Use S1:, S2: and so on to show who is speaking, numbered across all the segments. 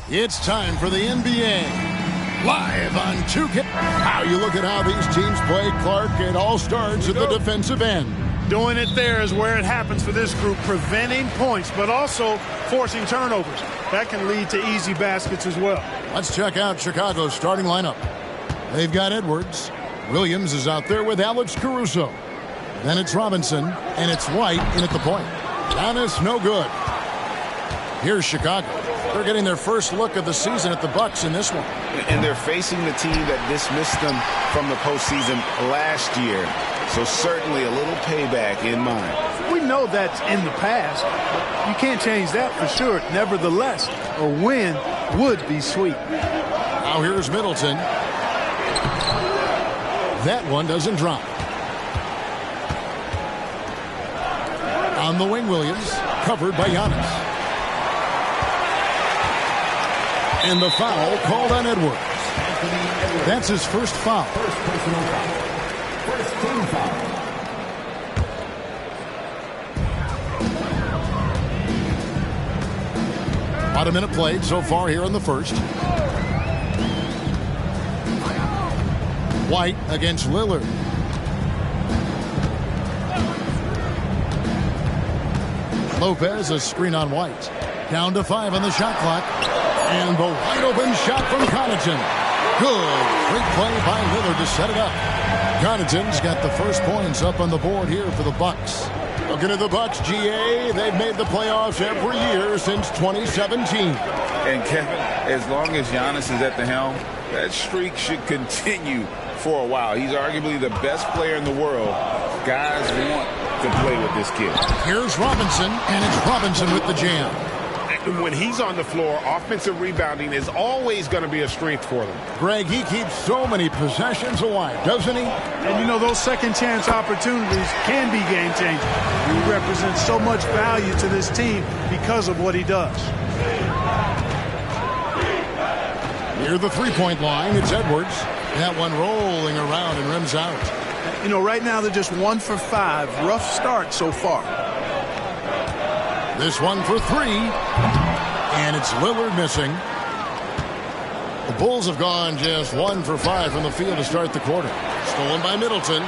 S1: It's time for the NBA. Live on 2K. How you look at how these teams play, Clark. It all starts at the defensive end.
S2: Doing it there is where it happens for this group, preventing points, but also forcing turnovers. That can lead to easy baskets as well.
S1: Let's check out Chicago's starting lineup. They've got Edwards. Williams is out there with Alex Caruso. Then it's Robinson, and it's White in at the point. Giannis, no good. Here's Chicago. They're getting their first look of the season at the Bucks in this one.
S3: And they're facing the team that dismissed them from the postseason last year. So certainly a little payback in mind.
S2: We know that's in the past, but you can't change that for sure. Nevertheless, a win would be sweet.
S1: Now here's Middleton. That one doesn't drop. On the wing, Williams, covered by Giannis. And the foul called on Edwards. That's his first foul.
S4: First personal foul. First team foul.
S1: About a minute played so far here in the first. White against Lillard. Lopez, a screen on White. Down to 5 on the shot clock. And the wide open shot from Connaughton. Good. Great play by Lillard to set it up. Connaughton's got the first points up on the board here for the Bucks. Looking at the Bucks, GA, they've made the playoffs every year since 2017.
S3: And Kevin, as long as Giannis is at the helm, that streak should continue for a while. He's arguably the best player in the world. Guys want to play with this kid.
S1: Here's Robinson, and it's Robinson with the jam.
S5: When he's on the floor, offensive rebounding is always going to be a strength for them.
S1: Greg, he keeps so many possessions alive, doesn't he?
S2: And, you know, those second-chance opportunities can be game-changing. He represents so much value to this team because of what he does.
S1: Near the three-point line, it's Edwards. That one rolling around and rims out.
S2: You know, right now they're just 1 for 5. Rough start so far.
S1: This one for 3. And it's Lillard missing. The Bulls have gone just 1 for 5 from the field to start the quarter. Stolen by Middleton.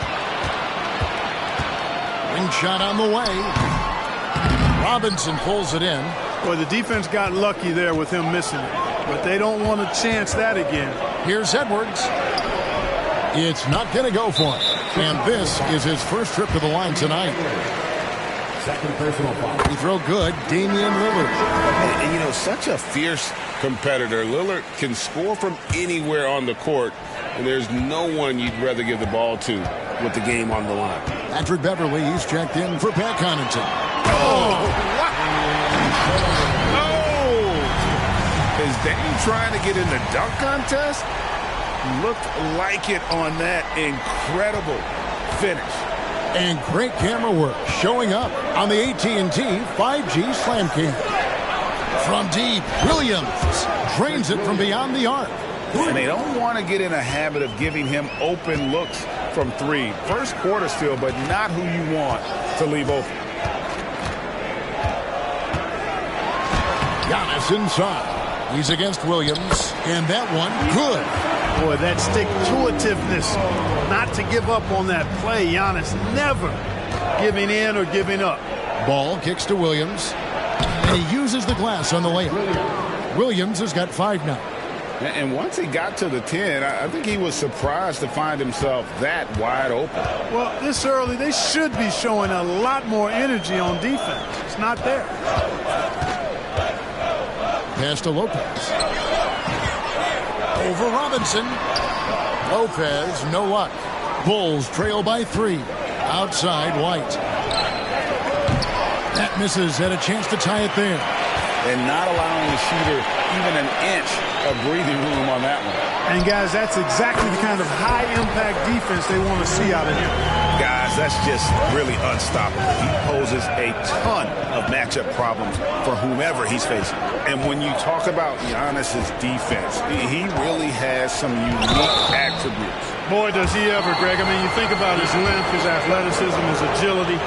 S1: Wing shot on the way. Robinson pulls it in.
S2: Boy, the defense got lucky there with him missing it. But they don't want to chance that again.
S1: Here's Edwards. It's not going to go for him. And this is his first trip to the line tonight.
S4: Second personal foul.
S1: He throw good, Damian Lillard.
S3: And, you know, such a fierce competitor. Lillard can score from anywhere on the court, and there's no one you'd rather give the ball to with the game on the line.
S1: Patrick Beverly, he's checked in for Pat Connaughton.
S3: Oh! Is Dame trying to get in the dunk contest? Looked like it on that incredible finish.
S1: And great camera work showing up on the AT&T 5G Slam Cam. From deep, Williams drains it from beyond the arc.
S3: And they don't want to get in a habit of giving him open looks from 3. First quarter still, but not who you want to leave open.
S1: Giannis inside. He's against Williams. And that one, good.
S2: Boy, that stick-to-itiveness, not to give up on that play. Giannis never giving in or giving up.
S1: Ball kicks to Williams. And he uses the glass on the layup. Williams has got 5 now.
S3: And once he got to the 10, I think he was surprised to find himself that wide open.
S2: Well, this early, they should be showing a lot more energy on defense. It's not there.
S1: Pass to Lopez. Over Robinson. Lopez, no luck. Bulls trail by 3. Outside, White. That misses. Had a chance to tie it there.
S3: And not allowing the shooter even an inch of breathing room on that one.
S2: And, guys, that's exactly the kind of high-impact defense they want to see out of him.
S3: Guys, that's just really unstoppable. He poses a ton of matchup problems for whomever he's facing. And when you talk about Giannis's defense, he really has some unique attributes
S2: Boy, does he ever, Greg. I mean, you think about his length, his athleticism, his agility.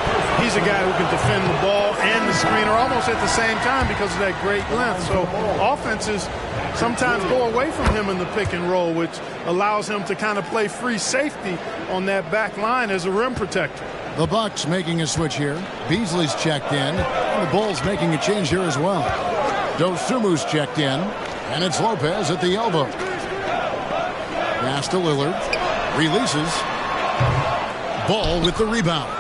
S2: He's a guy who can defend the ball and the screener almost at the same time because of that great length. So offenses sometimes go away from him in the pick and roll, which allows him to kind of play free safety on that back line as a rim protector.
S1: The Bucks making a switch here. Beasley's checked in. And the Bulls making a change here as well. Dosumu's checked in. And it's Lopez at the elbow. Pass to Lillard. Releases. Ball with the rebound.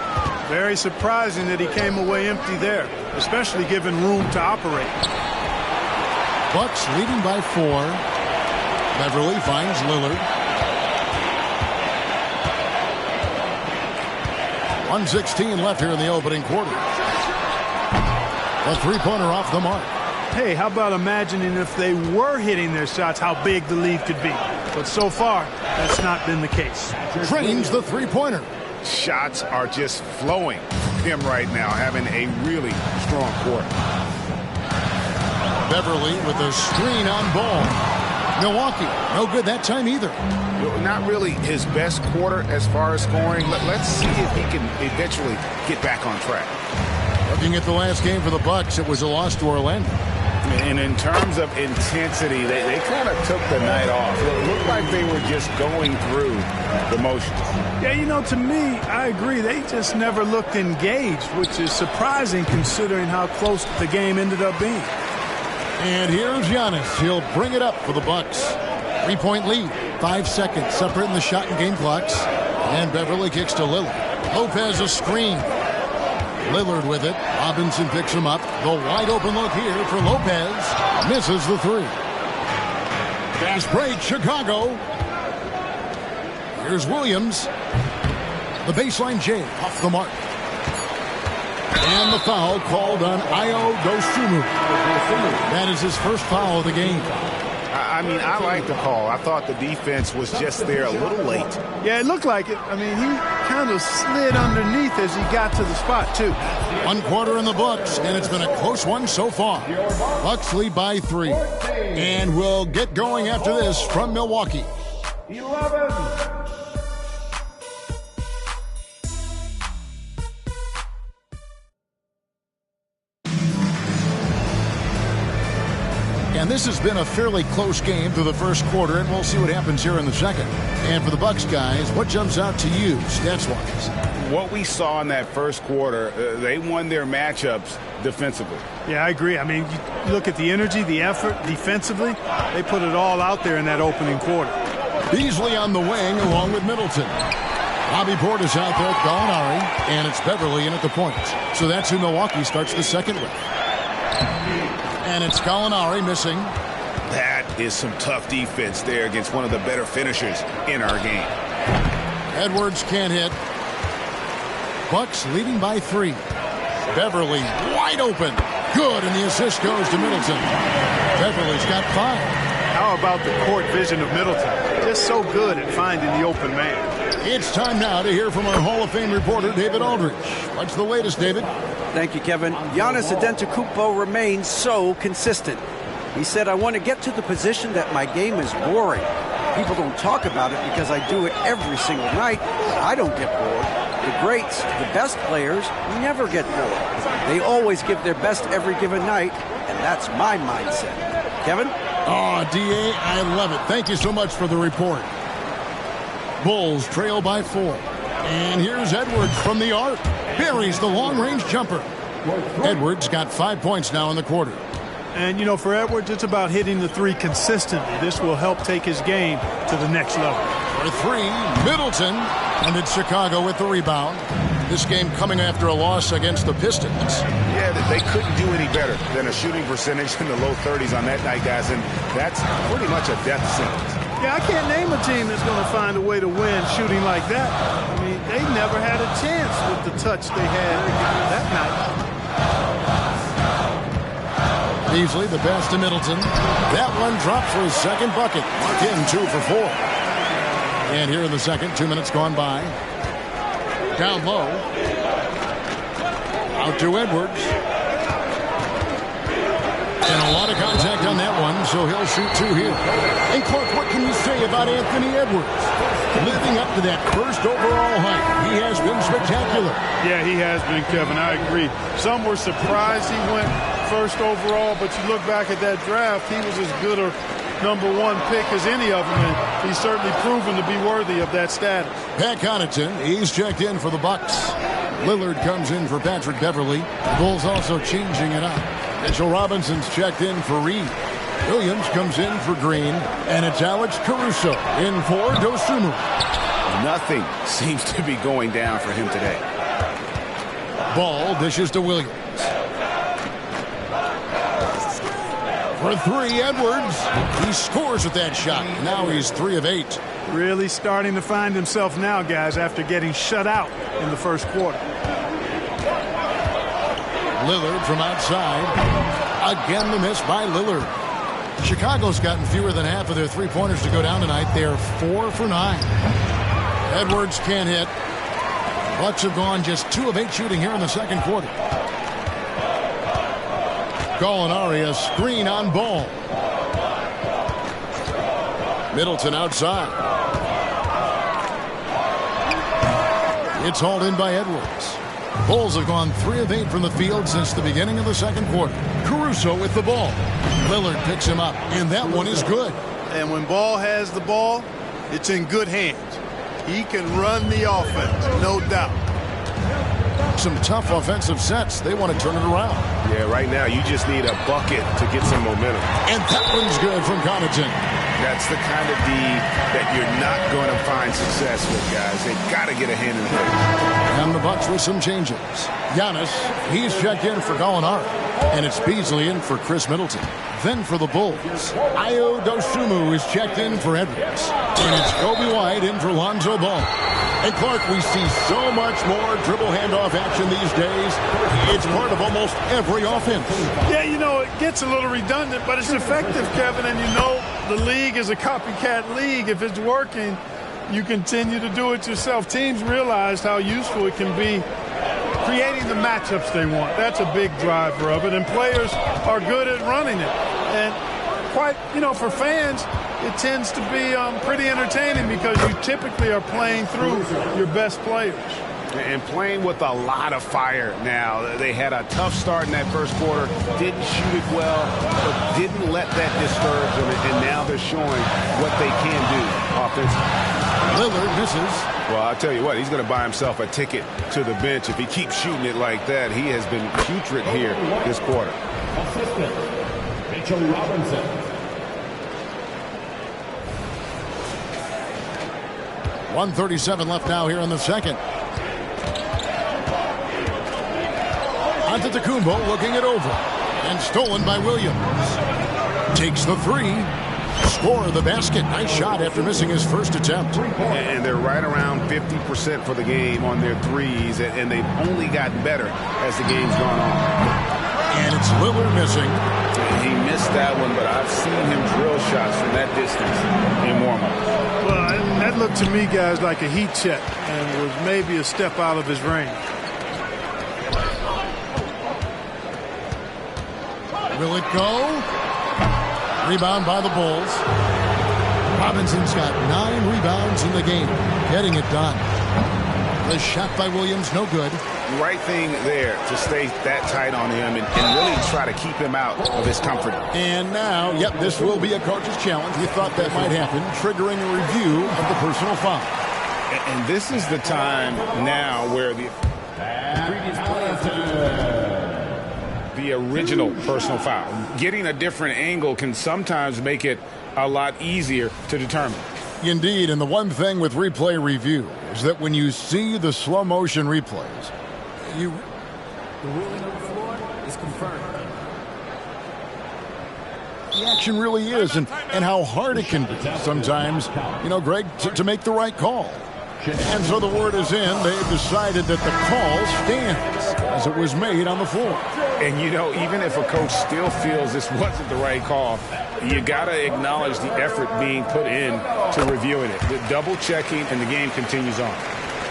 S2: Very surprising that he came away empty there, especially given room to operate.
S1: Bucks leading by 4. Beverly finds Lillard. 1:16 left here in the opening quarter. A three-pointer off the mark.
S2: Hey, how about imagining if they were hitting their shots, how big the lead could be. But so far, that's not been the case.
S1: Drains the three-pointer.
S5: Shots are just flowing from him right now, having a really strong quarter.
S1: Beverly with a screen on ball. Milwaukee, no good that time either.
S5: Not really his best quarter as far as scoring. Let's see if he can eventually get back on track.
S1: Looking at the last game for the Bucks, it was a loss to Orlando.
S3: And in terms of intensity, they kind of took the night off. It looked like they were just going through the motions.
S2: Yeah, you know, to me, I agree. They just never looked engaged, which is surprising considering how close the game ended up being.
S1: And here's Giannis. He'll bring it up for the Bucks. 3-point lead. 5 seconds separating the shot and game clocks. And Beverly kicks to Lillard. Lopez a screen. Lillard with it. Robinson picks him up. The wide open look here for Lopez. Misses the three. Fast break, Chicago. Here's Williams. The baseline J off the mark. And the foul called on Ayo Dosunmu. That is his first foul of the game.
S5: I mean, I like the call. I thought the defense was just there a little late.
S2: Yeah, it looked like it. I mean, he kind of slid underneath as he got to the spot, too.
S1: 1 quarter in the books, and it's been a close one so far. Bucks lead by 3. And we'll get going after this from Milwaukee.
S4: 11.
S1: And this has been a fairly close game through the first quarter, and we'll see what happens here in the second. And for the Bucks guys, what jumps out to you stats-wise?
S3: What we saw in that first quarter, they won their matchups defensively.
S2: Yeah, I agree. I mean, you look at the energy, the effort defensively, they put it all out there in that opening quarter.
S1: Beasley on the wing along with Middleton. Bobby Portis out there, Gallinari, and it's Beverly in at the point. So that's who Milwaukee starts the second with. And it's Gallinari missing.
S5: That is some tough defense there against one of the better finishers in our game.
S1: Edwards can't hit. Bucks leading by 3. Beverly wide open. Good, and the assist goes to Middleton. Beverly's got 5.
S2: How about the court vision of Middleton? Just so good at finding the open man.
S1: It's time now to hear from our Hall of Fame reporter, David Aldridge. What's the latest, David?
S6: Thank you, Kevin. Giannis Antetokounmpo remains so consistent. He said, I want to get to the position that my game is boring. People don't talk about it because I do it every single night, but I don't get bored. The greats, the best players, never get bored. They always give their best every given night, and that's my mindset. Kevin?
S1: Oh, D.A., I love it. Thank you so much for the report. Bulls trail by 4. And here's Edwards from the arc. Buries the long-range jumper. Edwards got 5 points now in the quarter.
S2: And, you know, for Edwards, it's about hitting the three consistently. This will help take his game to the next level.
S1: For 3, Middleton. And it's Chicago with the rebound. This game coming after a loss against the Pistons.
S5: Yeah, they couldn't do any better than a shooting percentage in the low 30s on that night, guys, and that's pretty much a death sentence.
S2: Yeah, I can't name a team that's going to find a way to win shooting like that. I mean, they never had a chance with the touch they had that night.
S1: Beasley, the pass to Middleton. That one dropped for his second bucket. Mark in 2 for 4. And here in the second, 2 minutes gone by. Down low. Out to Edwards. And a lot of contact on that one, so he'll shoot 2 here. And Clark, what can you say about Anthony Edwards? living up to that first overall hype. He has been spectacular.
S2: Yeah, he has been, Kevin. I agree. Some were surprised he went first overall, but you look back at that draft, he was as good a #1 pick as any of them, and he's certainly proven to be worthy of that status.
S1: Pat Connaughton, he's checked in for the Bucks. Lillard comes in for Patrick Beverley. The Bulls also changing it up. Mitchell Robinson's checked in for Reed. Williams comes in for Green, and it's Alex Caruso in for Dosunmu.
S5: Nothing seems to be going down for him today.
S1: Ball dishes to Williams. For 3, Edwards. He scores with that shot. Now he's 3 of 8.
S2: Really starting to find himself now, guys, after getting shut out in the first quarter.
S1: Lillard from outside. Again, the miss by Lillard. Chicago's gotten fewer than half of their three-pointers to go down tonight. They are 4 for 9. Edwards can't hit. Bucks have gone just 2 of 8 shooting here in the second quarter. Gallinari, a screen on Ball. Middleton outside. It's hauled in by Edwards. Bulls have gone 3 of 8 from the field since the beginning of the second quarter. Caruso with the ball. Lillard picks him up, and that one is good.
S2: And when Ball has the ball, it's in good hands. He can run the offense, no doubt.
S1: Some tough offensive sets. They want to turn it around.
S5: Yeah, right now you just need a bucket to get some momentum.
S1: And that one's good from Connaughton.
S5: That's the kind of D that you're not going to find success with, guys. They've got to get a hand in the face.
S1: And the Bucks with some changes. Giannis, he's checked in for Gallinari. And it's Beasley in for Chris Middleton. Then for the Bulls, Ayo Dosunmu is checked in for Edwards. And it's Kobe White in for Lonzo Ball. And Clark, we see so much more dribble handoff action these days. It's part of almost every offense.
S2: Yeah, you know, it gets a little redundant, but it's effective, Kevin. And you know the league is a copycat league. If it's working, you continue to do it yourself. Teams realized how useful it can be creating the matchups they want. That's a big driver of it. And players are good at running it. And quite, you know, for fans, it tends to be pretty entertaining because you typically are playing through your best players.
S5: And playing with a lot of fire now. They had a tough start in that first quarter, didn't shoot it well, but didn't let that discourage them, and now they're showing what they can do offensively.
S1: Lillard misses.
S5: Well, I'll tell you what, he's going to buy himself a ticket to the bench if he keeps shooting it like that. He has been putrid here this quarter.
S4: Assistant, Mitchell Robinson.
S1: 1:37 left now here in the second. Antetokounmpo looking it over. And stolen by Williams. Takes the 3. Score the basket. Nice shot after missing his first attempt.
S5: And they're right around 50% for the game on their threes. And they've only gotten better as the game's gone on.
S1: And it's Lillard missing.
S3: He missed that one, but I've seen him drill shots from that distance in warm-up.
S2: Well, that looked to me, guys, like a heat check and was maybe a step out of his range.
S1: Will it go? Rebound by the Bulls. Robinson's got 9 rebounds in the game. Getting it done. The shot by Williams, no good.
S5: Right thing there to stay that tight on him and really try to keep him out of his comfort.
S1: And now, yep, this will be a coach's challenge. He thought that might happen, triggering a review of the personal foul.
S5: And this is the time now where the original personal foul. Getting a different angle can sometimes make it a lot easier to determine.
S1: Indeed, and the one thing with replay review is that when you see the slow motion replays, the ruling on the floor is confirmed. The action really is, and how hard it can be sometimes, you know, Greg, to make the right call. And so the word is in. They've decided that the call stands as it was made on the floor.
S5: And, you know, even if a coach still feels this wasn't the right call, you got to acknowledge the effort being put in to reviewing it. The double checking, and the game continues on.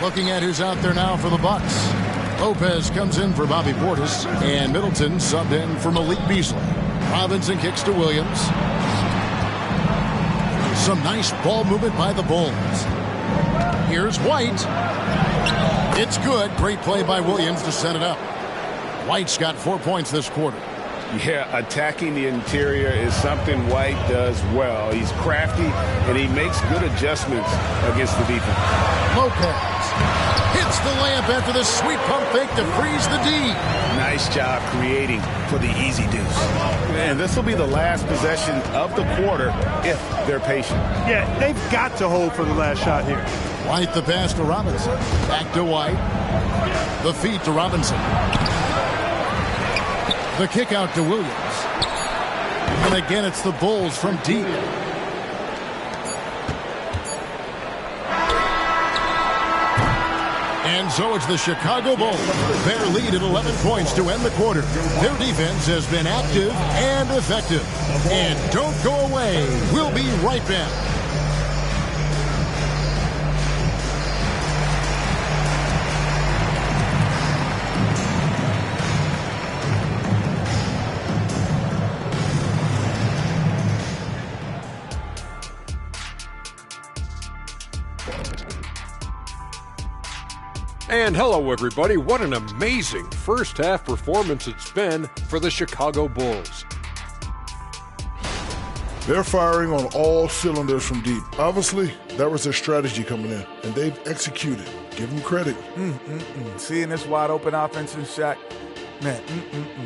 S1: Looking at who's out there now for the Bucks. Lopez comes in for Bobby Portis, and Middleton subbed in for Malik Beasley. Robinson kicks to Williams. Some nice ball movement by the Bulls. Here's White. It's good. Great play by Williams to set it up. White's got 4 points this quarter.
S5: Yeah, attacking the interior is something White does well. He's crafty, and he makes good adjustments against the defense.
S1: Lopez hits the layup after the sweet pump fake to freeze the D.
S5: Nice job creating for the easy deuce. And this will be the last possession of the quarter if they're patient.
S2: Yeah, they've got to hold for the last shot here.
S1: White the pass to Robinson. Back to White. The feed to Robinson. The kick out to Williams. And again, it's the Bulls from deep. And so it's the Chicago Bulls. Their lead at 11 points to end the quarter. Their defense has been active and effective. And don't go away. We'll be right back.
S7: And hello, everybody. What an amazing first-half performance it's been for the Chicago Bulls.
S8: They're firing on all cylinders from deep. Obviously, that was their strategy coming in, and they've executed. Give them credit.
S9: Seeing this wide-open offense in Shaq, man,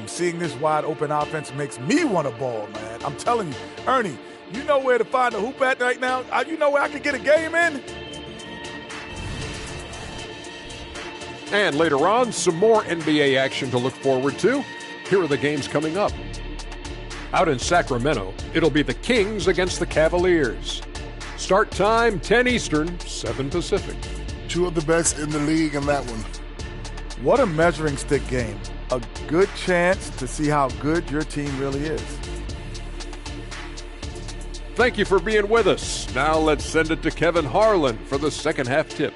S9: seeing this wide-open offense makes me want to ball, man. I'm telling you, Ernie, you know where to find a hoop at right now? You know where I can get a game in?
S7: And later on, some more NBA action to look forward to. Here are the games coming up. Out in Sacramento, it'll be the Kings against the Cavaliers. Start time, 10 Eastern, 7 Pacific.
S8: Two of the best in the league in that one.
S9: What a measuring stick game. A good chance to see how good your team really is.
S7: Thank you for being with us. Now let's send it to Kevin Harlan for the second half tip.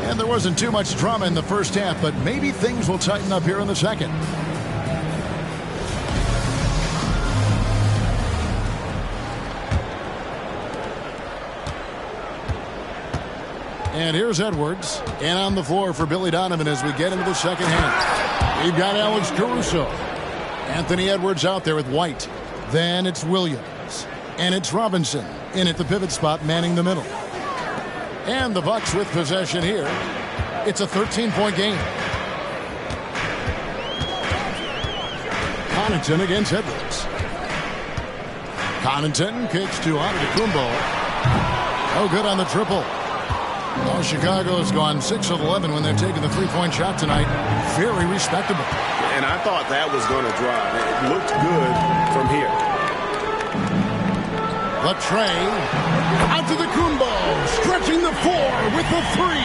S1: And there wasn't too much drama in the first half, but maybe things will tighten up here in the second. And here's Edwards. And on the floor for Billy Donovan as we get into the second half. We've got Alex Caruso. Anthony Edwards out there with White. Then it's Williams. And it's Robinson in at the pivot spot, manning the middle. And the Bucks with possession here. It's a 13-point game. Connaughton against Edwards. Connaughton kicks to Antetokounmpo. Oh, good on the triple. Oh, Chicago's gone 6 of 11 when they're taking the three-point shot tonight. Very respectable.
S5: And I thought that was going to drive. It looked good from here.
S1: Latrey Antetokounmpo stretching the floor with the three.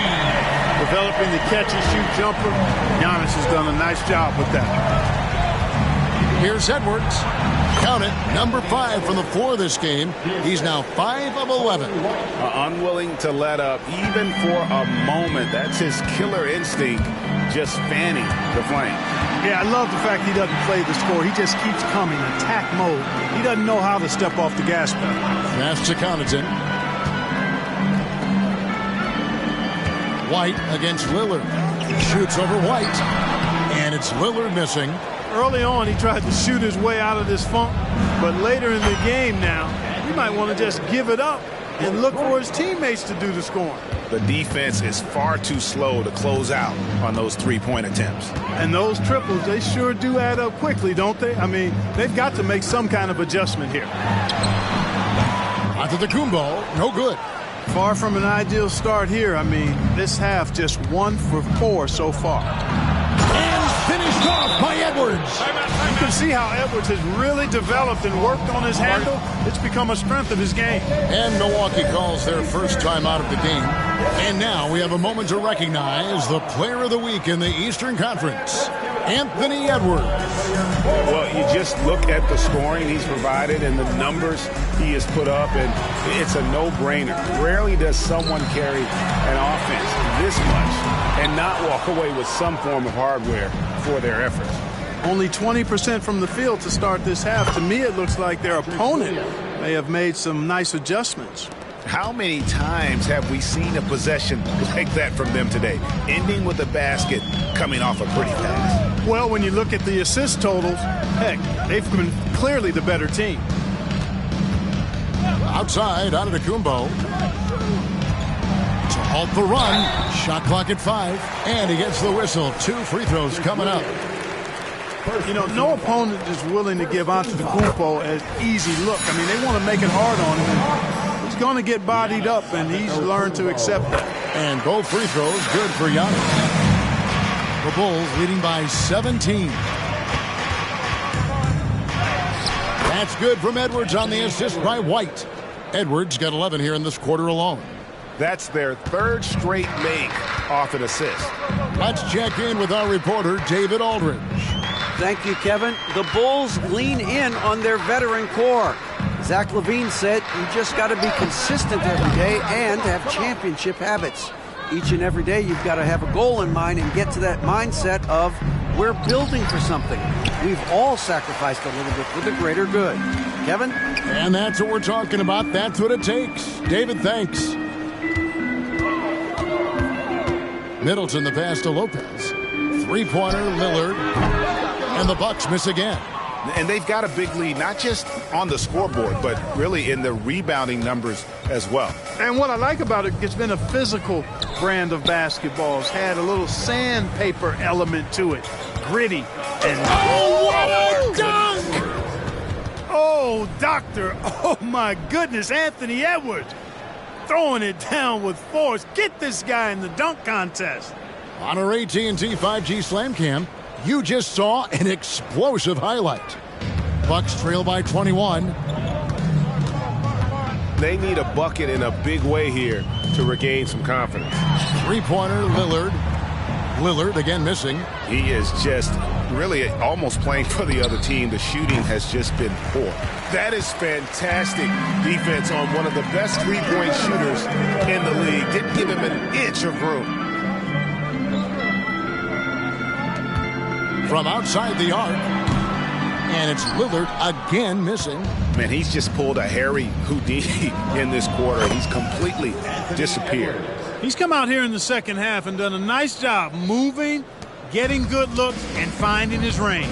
S2: Developing the catch-and-shoot jumper. Giannis has done a nice job with that.
S1: Here's Edwards. Count it, number 5 from the floor this game. He's now 5 of 11.
S5: Unwilling to let up even for a moment. That's his killer instinct, just fanning the flame.
S2: Yeah, I love the fact he doesn't play the score. He just keeps coming, attack mode. He doesn't know how to step off the gas pedal.
S1: Pass to Connaughton. White against Lillard. Shoots over White. And it's Lillard missing.
S2: Early on, he tried to shoot his way out of this funk. But later in the game now, he might want to just give it up and look for his teammates to do the scoring.
S5: The defense is far too slow to close out on those three-point attempts.
S2: And those triples, they sure do add up quickly, don't they? I mean, they've got to make some kind of adjustment here.
S1: Antetokounmpo, no good.
S2: Far from an ideal start here. I mean, this half just 1 for 4 so far.
S1: And finished off by Edwards.
S2: You can see how Edwards has really developed and worked on his handle. It's become a strength of his game.
S1: And Milwaukee calls their first time out of the game. And now we have a moment to recognize the player of the week in the Eastern Conference. Anthony Edwards.
S5: Well, you just look at the scoring he's provided and the numbers he has put up, and it's a no-brainer. Rarely does someone carry an offense this much and not walk away with some form of hardware for their efforts.
S2: Only 20% from the field to start this half. To me, it looks like their opponent may have made some nice adjustments.
S5: How many times have we seen a possession like that from them today, ending with a basket coming off a pretty pass?
S2: Well, when you look at the assist totals, heck, they've been clearly the better team.
S1: Outside, Antetokounmpo. To halt the run. Shot clock at 5. And he gets the whistle. 2 free throws coming up.
S2: You know, no opponent is willing to give Antetokounmpo an easy look. I mean, they want to make it hard on him. He's going to get bodied up, and he's learned to accept that.
S1: And both free throws good for Giannis. The Bulls leading by 17. That's good from Edwards on the assist by White. Edwards got 11 here in this quarter alone.
S5: That's their 3rd straight make off an assist.
S1: Let's check in with our reporter, David Aldridge.
S6: Thank you, Kevin. The Bulls lean in on their veteran core. Zach LaVine said you just got to be consistent every day and have championship habits. Each and every day you've got to have a goal in mind and get to that mindset of we're building for something. We've all sacrificed a little bit for the greater good. Kevin?
S1: And that's what we're talking about. That's what it takes. David, thanks. Middleton the pass to Lopez. Three-pointer, Lillard. And the Bucks miss again.
S5: And they've got a big lead, not just on the scoreboard, but really in the rebounding numbers as well.
S2: And what I like about it, it's been a physical brand of basketball. It's had a little sandpaper element to it. Gritty. And
S1: oh, what a dunk!
S2: Oh, doctor. Oh, my goodness. Anthony Edwards throwing it down with force. Get this guy in the dunk contest.
S1: On our AT&T 5G Slam Cam, you just saw an explosive highlight. Bucks trail by 21.
S5: They need a bucket in a big way here to regain some confidence.
S1: Three-pointer, Lillard. Lillard again missing.
S5: He is just really almost playing for the other team. The shooting has just been poor. That is fantastic defense on one of the best three-point shooters in the league. Didn't give him an inch of room.
S1: From outside the arc. And it's Lillard again missing.
S5: Man, he's just pulled a Harry Houdini in this quarter. He's completely disappeared.
S2: He's come out here in the second half and done a nice job moving, getting good looks, and finding his range.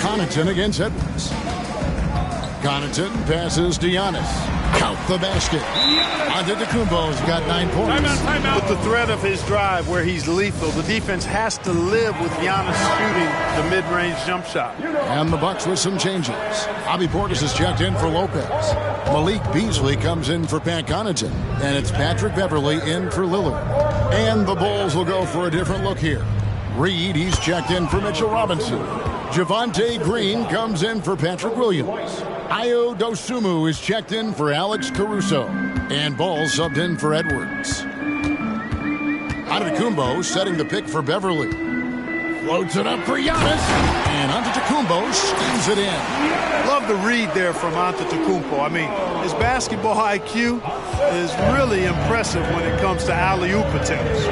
S1: Connaughton against Edwards. Connaughton passes to Giannis. Count the basket. Antetokounmpo's got 9 points.
S2: Timeout. With the threat of his drive where he's lethal, the defense has to live with Giannis shooting the mid-range jump shot.
S1: And the Bucks with some changes. Bobby Portis is checked in for Lopez. Malik Beasley comes in for Pat Connaughton. And it's Patrick Beverley in for Lillard. And the Bulls will go for a different look here. Reed, he's checked in for Mitchell Robinson. Javonte Green comes in for Patrick Williams. Ayo Dosunmu is checked in for Alex Caruso. And Ball subbed in for Edwards. Antetokounmpo setting the pick for Beverley. Floats it up for Giannis. And Antetokounmpo schemes it in.
S2: Love the read there from Antetokounmpo. I mean, his basketball IQ is really impressive when it comes to alley-oop attempts.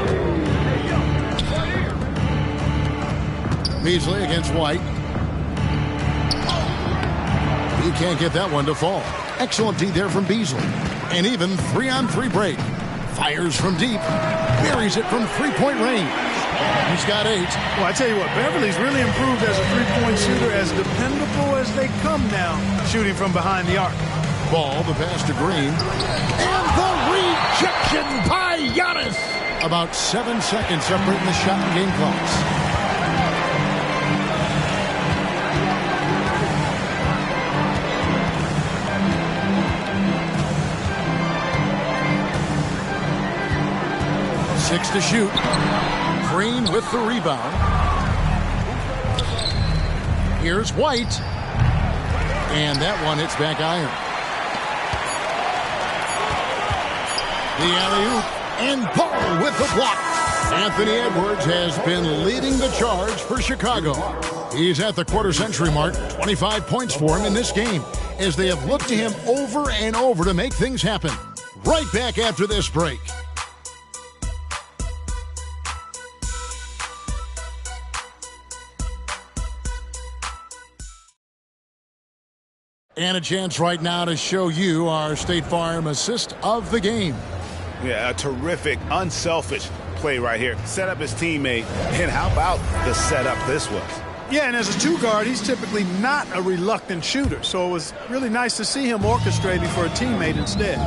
S1: Beasley against White. He can't get that one to fall. Excellent D there from Beasley. And even 3-on-3 break. Fires from deep. Buries it from three-point range. He's got 8.
S2: Well, I tell you what, Beverly's really improved as a three-point shooter, as dependable as they come now, shooting from behind the arc.
S1: Ball, the pass to Green. And the rejection by Giannis. About 7 seconds separating the shot and game clocks. Six to shoot. Green with the rebound. Here's White. And that one hits back iron. The alley-oop. And Ball with the block. Anthony Edwards has been leading the charge for Chicago. He's at the quarter-century mark, 25 points for him in this game, as they have looked to him over and over to make things happen. Right back after this break. And a chance right now to show you our State Farm assist of the game.
S5: Yeah, a terrific, unselfish play right here. Set up his teammate, and how about the setup this was?
S2: Yeah, and as a two-guard, he's typically not a reluctant shooter, so it was really nice to see him orchestrating for a teammate instead.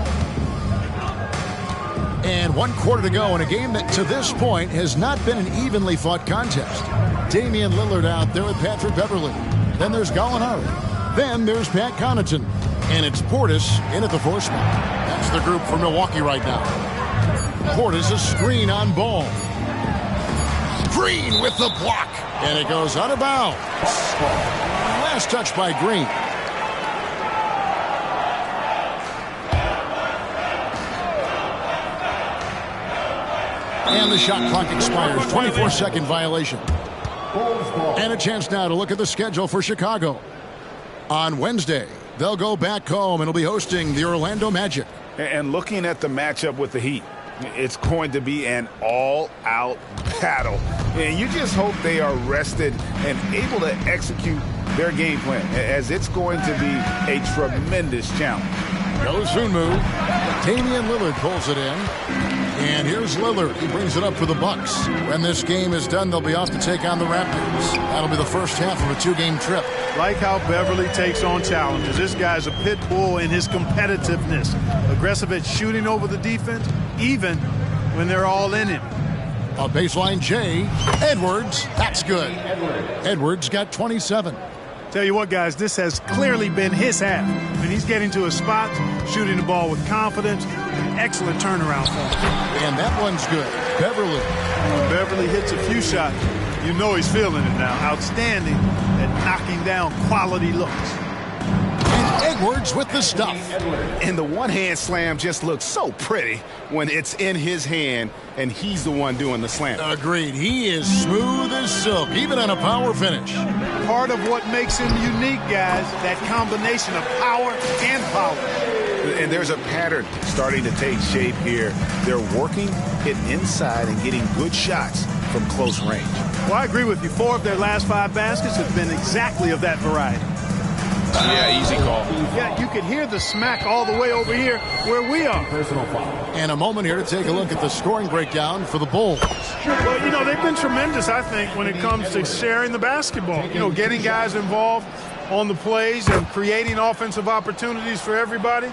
S1: And 1 quarter to go in a game that, to this point, has not been an evenly fought contest. Damian Lillard out there with Patrick Beverley. Then there's Gallinari. Then there's Pat Connaughton. And it's Portis in at the 4 spot. That's the group for Milwaukee right now. Portis a screen on Ball. Green with the block. And it goes out of bounds. Last touch by Green. And the shot clock expires. 24-second violation. And a chance now to look at the schedule for Chicago. On Wednesday, they'll go back home and will be hosting the Orlando Magic.
S5: And looking at the matchup with the Heat, it's going to be an all-out battle. And you just hope they are rested and able to execute their game plan, as it's going to be a tremendous challenge.
S1: No soon move. Damian Lillard pulls it in. And here's Lillard. He brings it up for the Bucks. When this game is done, they'll be off to take on the Raptors. That'll be the first half of a 2-game trip.
S2: Like how Beverly takes on challenges. This guy's a pit bull in his competitiveness. Aggressive at shooting over the defense, even when they're all in him.
S1: A baseline J. Edwards. That's good. Edwards got 27.
S2: Tell you what, guys, this has clearly been his half. When he's getting to his spots, shooting the ball with confidence, an excellent turnaround for him.
S1: And that one's good. Beverly.
S2: When Beverly hits a few shots, you know he's feeling it now. Outstanding at knocking down quality looks.
S1: And Edwards with the stuff.
S5: And the one-hand slam just looks so pretty when it's in his hand and he's the one doing the slam.
S1: Agreed. He is smooth as silk, even on a power finish.
S2: Part of what makes him unique, guys, that combination of power and power.
S5: And there's a pattern starting to take shape here. They're working it inside and getting good shots from close range.
S2: Well, I agree with you. 4 of their last 5 baskets have been exactly of that variety.
S3: Yeah, easy call.
S2: Yeah, you could hear the smack all the way over here where we are.
S1: And a moment here to take a look at the scoring breakdown for the Bulls.
S2: Well, you know, they've been tremendous, I think, when it comes to sharing the basketball. You know, getting guys involved on the plays and creating offensive opportunities for everybody.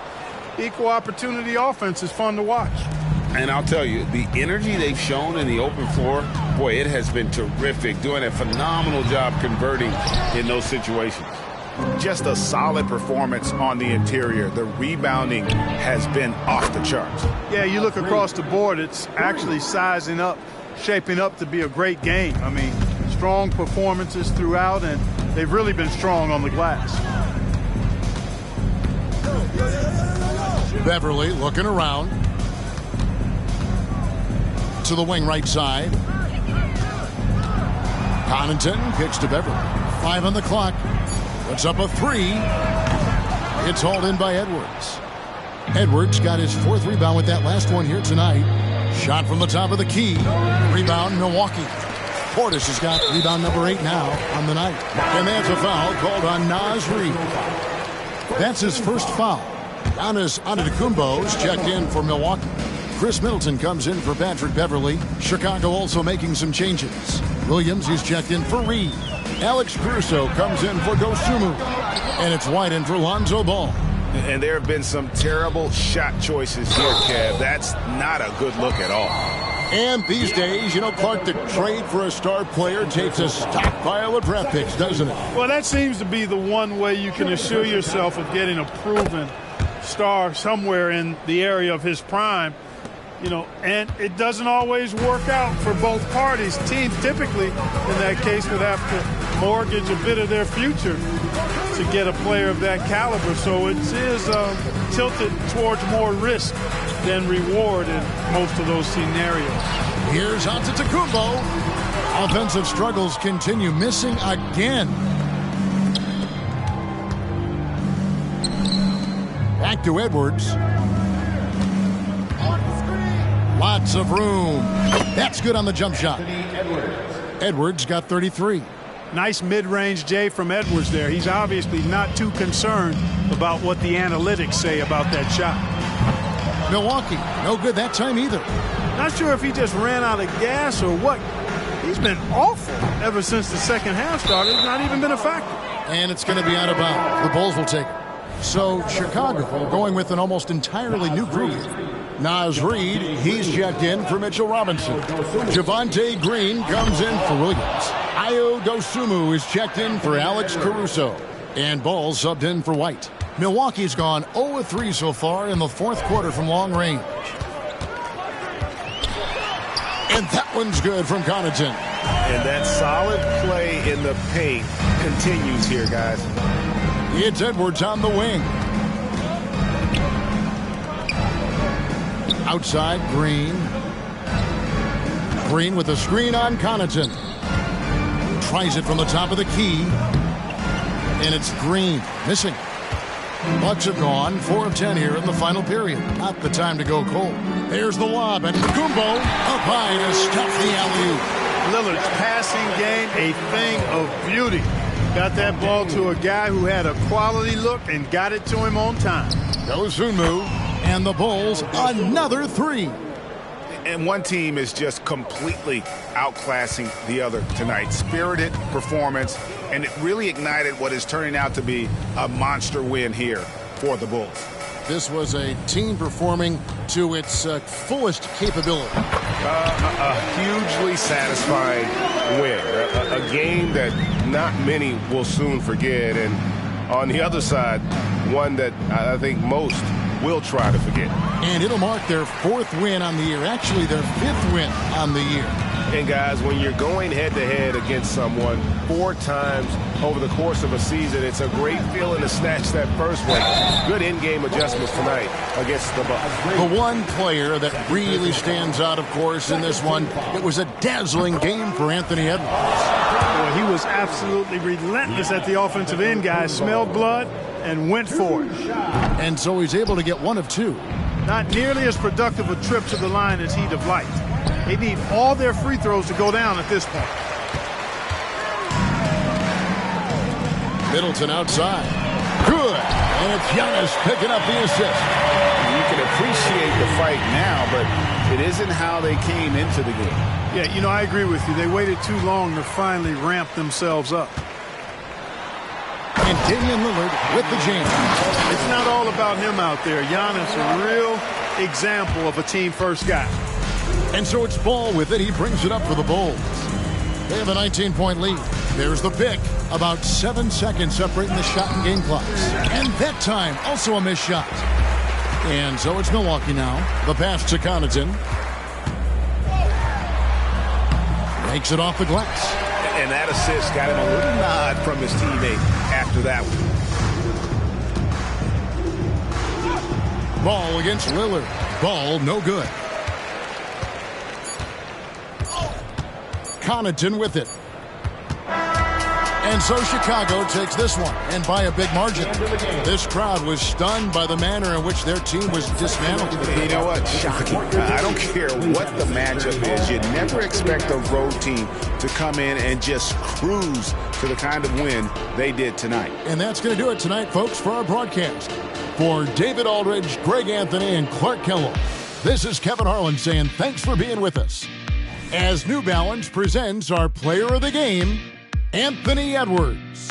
S2: Equal opportunity offense is fun to watch.
S3: And I'll tell you, the energy they've shown in the open floor, boy, it has been terrific. Doing a phenomenal job converting in those situations.
S5: Just a solid performance on the interior. The rebounding has been off the charts.
S2: Yeah, you look across the board, it's actually sizing up, shaping up to be a great game. I mean, strong performances throughout, and they've really been strong on the glass.
S1: Beverly looking around to the wing right side. Connaughton kicks to Beverly. 5 on the clock. Puts up a 3. It's hauled in by Edwards. Edwards got his 4th rebound with that last one here tonight. Shot from the top of the key. Rebound, Milwaukee. Portis has got rebound number 8 now on the night. And that's a foul called on Naz Reid. That's his first foul. Giannis Antetokounmpo's checked in for Milwaukee. Chris Middleton comes in for Patrick Beverly. Chicago also making some changes. Williams is checked in for Reed. Alex Caruso comes in for Dosunmu. And it's White in for Lonzo Ball.
S5: And there have been some terrible shot choices here, Kev. That's not a good look at all.
S1: And these days, you know, Clark, the trade for a star player takes a stockpile of draft picks, doesn't it?
S2: Well, that seems to be the one way you can assure yourself of getting a proven star somewhere in the area of his prime. You know, and it doesn't always work out for both parties. Teams typically, in that case, would have to mortgage a bit of their future to get a player of that caliber. So it is tilted towards more risk than reward in most of those scenarios.
S1: Here's Antetokounmpo. Offensive struggles continue, missing again. Back to Edwards. Lots of room. That's good on the jump shot. Edwards got 33.
S2: Nice mid-range, Jay, from Edwards there. He's obviously not too concerned about what the analytics say about that shot.
S1: Milwaukee, no good that time either.
S2: Not sure if he just ran out of gas or what. He's been awful ever since the second half started. He's not even been a factor.
S1: And it's going to be out of bounds. The Bulls will take it. So Chicago going with an almost entirely new group. Naz Reid, he's checked in for Mitchell Robinson. Javonte Green comes in for Williams. Ayo Dosunmu is checked in for Alex Caruso. And Ball subbed in for White. Milwaukee's gone 0-3 so far in the fourth quarter from long range. And that one's good from Connaughton.
S5: And that solid play in the paint continues here, guys.
S1: It's Edwards on the wing. Outside, Green. Green with a screen on Connaughton. Tries it from the top of the key. And it's Green. Missing. Bucks have gone 4 of 10 here in the final period. Not the time to go cold. There's the lob, and Kumbo up high to stop the alley-oop.
S2: Lillard's passing game, a thing of beauty. Got that ball to a guy who had a quality look and got it to him on time.
S1: Dosunmu, and the Bulls another 3.
S5: And one team is just completely outclassing the other tonight. Spirited performance, and it really ignited what is turning out to be a monster win here for the Bulls.
S1: This was a team performing to its fullest capability.
S10: A hugely satisfying win. A game that not many will soon forget. And on the other side, one that I think most will try to forget.
S1: And it'll mark their 4th win on the year. Actually, their 5th win on the year.
S10: And guys, when you're going head-to-head against someone 4 times over the course of a season, it's a great feeling to snatch that first one. Good in-game adjustments tonight against the Bucks.
S1: The one player that really stands out, of course, in this one, it was a dazzling game for Anthony Edwards.
S2: Well, he was absolutely relentless at the offensive end, guys. Smelled blood and went for it.
S1: And so he's able to get 1 of 2.
S2: Not nearly as productive a trip to the line as he'd have liked. They need all their free throws to go down at this point.
S1: Middleton outside. Good. And it's Giannis picking up the assist.
S3: You can appreciate the fight now, but it isn't how they came into the game.
S2: Yeah, you know, I agree with you. They waited too long to finally ramp themselves up.
S1: And Damian Lillard with the jam.
S2: It's not all about him out there. Giannis, a real example of a team-first guy.
S1: And so it's Ball with it. He brings it up for the Bulls. They have a 19-point lead. There's the pick. About 7 seconds separating the shot and game clocks. And that time, also a missed shot. And so it's Milwaukee now. The pass to Connaughton. Makes it off the glass.
S5: And that assist got him a little nod from his teammate after that one.
S1: Ball against Lillard. Ball no good. Connaughton with it. And so Chicago takes this one, and by a big margin. This crowd was stunned by the manner in which their team was dismantled.
S3: You know what? Shocking. I don't care what the matchup is. You never expect a road team to come in and just cruise to the kind of win they did tonight.
S1: And that's going to do it tonight, folks, for our broadcast. For David Aldridge, Greg Anthony, and Clark Kellogg, this is Kevin Harlan saying thanks for being with us. As New Balance presents our player of the game, Anthony Edwards.